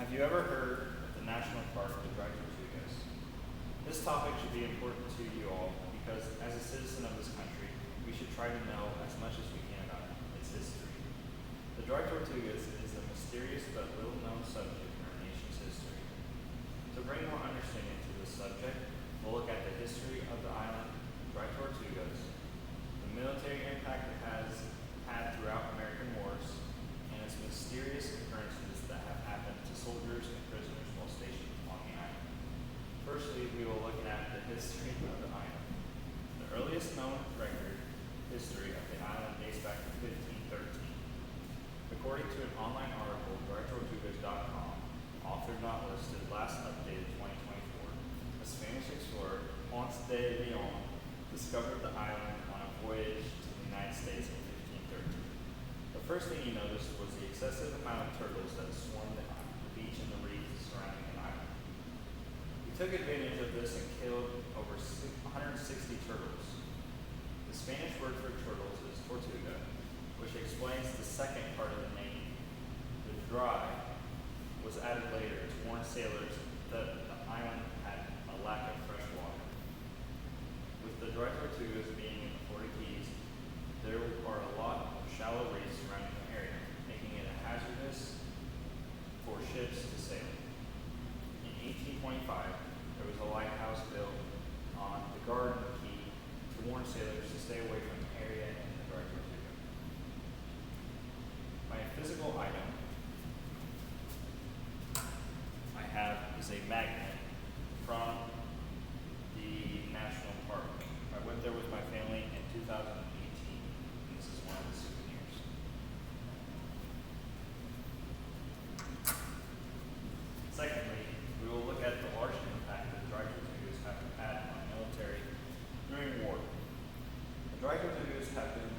Have you ever heard of the National Park of the Dry Tortugas? This topic should be important to you all because as a citizen of this country, we should try to know as much as we can about its history. The Dry Tortugas is a mysterious but little known subject in our nation's history. To bring more understanding to this subject, we'll look at the history of the island, Dry Tortugas, the military impact it has had throughout American wars, and its mysterious occurrences that have happened to soldiers and prisoners while stationed on the island. Firstly, we will look at the history of the island. The earliest known record history of the island dates back to 1513. According to an online article, DryTortugas.com, authored not listed, last updated 2024, a Spanish explorer, Ponce de Leon, discovered the island on a voyage to the United States in 1513. The first thing he noticed was the excessive amount of turtles that swarmed the beach and the reefs surrounding the island. He took advantage of this and killed over 160 turtles. The Spanish word for turtles is tortuga, which explains the second part of the name. The dry was added later to warn sailors that the island had a lack of fresh water. With the Dry Tortugas being in the Florida Keys, there are a lot of shallow reefs surrounding the area, making it hazardous for ships to sail. In 1825, there was a lighthouse built on the Garden Key to warn sailors to stay away from the area in the Dry Tortuga. My physical item I have is a magnet from the National Park. I went there with my family in 2018, and this is one of the souvenirs. Secondly, we will look at the large impact that the Dry Tortugas have had on military during war. The Dry Tortugas have been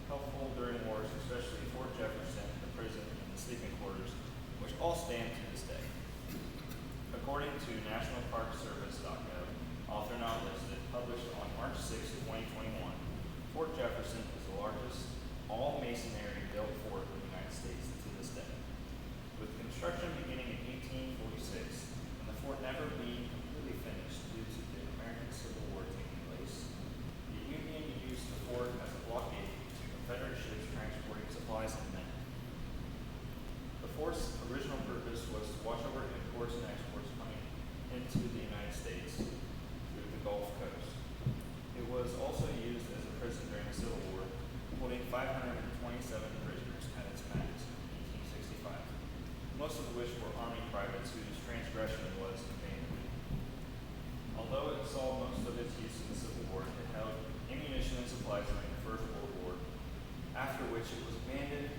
helpful during wars, especially Fort Jefferson, the prison, and the sleeping quarters, which all stand to this day. According to NationalParkService.gov, author not listed, published on March 6, 2021, Fort Jefferson is the largest all-masonry built fort in the United States to this day. With construction beginning in 1846, and the fort never being completely finished due to the American Civil War taking place, the Union used the fort as a blockade to Confederate ships transporting supplies and men. The fort's original purpose was to watch over imports and exports coming into the United States through the Gulf Coast. It was also used as a prison during the Civil War, holding 527 prisoners at its max in 1865, most of which were Army privates whose transgression was abandoned. Although it saw most of its use in the Civil War, it held ammunition and supplies during the First World War, after which it was abandoned. In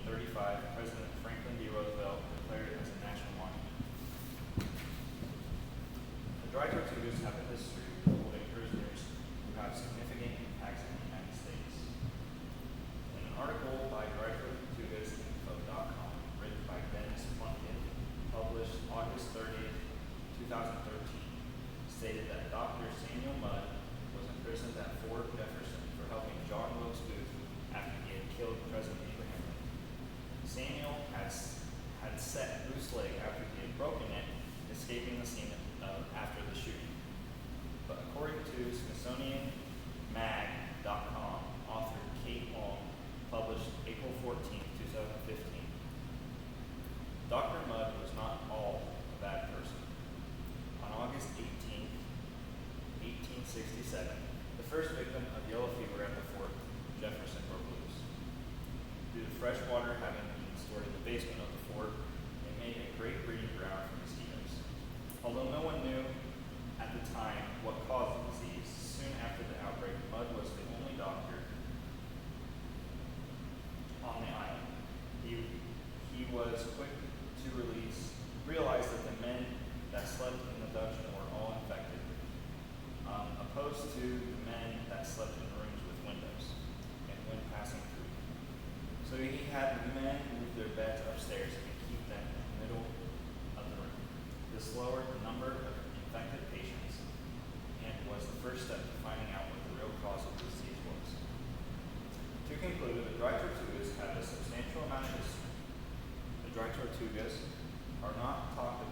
1935, President Franklin D. Roosevelt declared it as a national monument. The Dry Tortugas have a history of holding prisoners who have significant impacts in the United States. In an article by DryTortugasInfo.com, written by Dennis Plunkin, published August 30th, 2013, stated that Dr. Samuel Mudd was imprisoned at Fort Jefferson for helping John Wilkes Booth after he had killed President Abraham Lincoln. Samuel had set Booth's leg after he had broken it, escaping the scene after the shooting. But according to SmithsonianMag.com, author Kate Long, published April 14, 2015, Dr. Mudd was not all a bad person. On August 18, 1867, the first victim of yellow fever at the Fort Jefferson broke loose. Due to fresh water having been stored in the basement of the fort, it made a great breeding ground for mosquitoes. Although no one knew at the time what caused the disease, soon after the outbreak, Mudd was the only doctor on the island. He was quick to realize that the men that slept in the dungeon were all infected, opposed to the men that slept in rooms with windows and when passing through. So he had the men move their beds upstairs and keep them in the middle of the room. This lowered the number of infected patients and was the first step to finding out what the real cause of the disease was. To conclude, the Dry Tortugas have a substantial amount of history. The Dry Tortugas Tortugas are not talked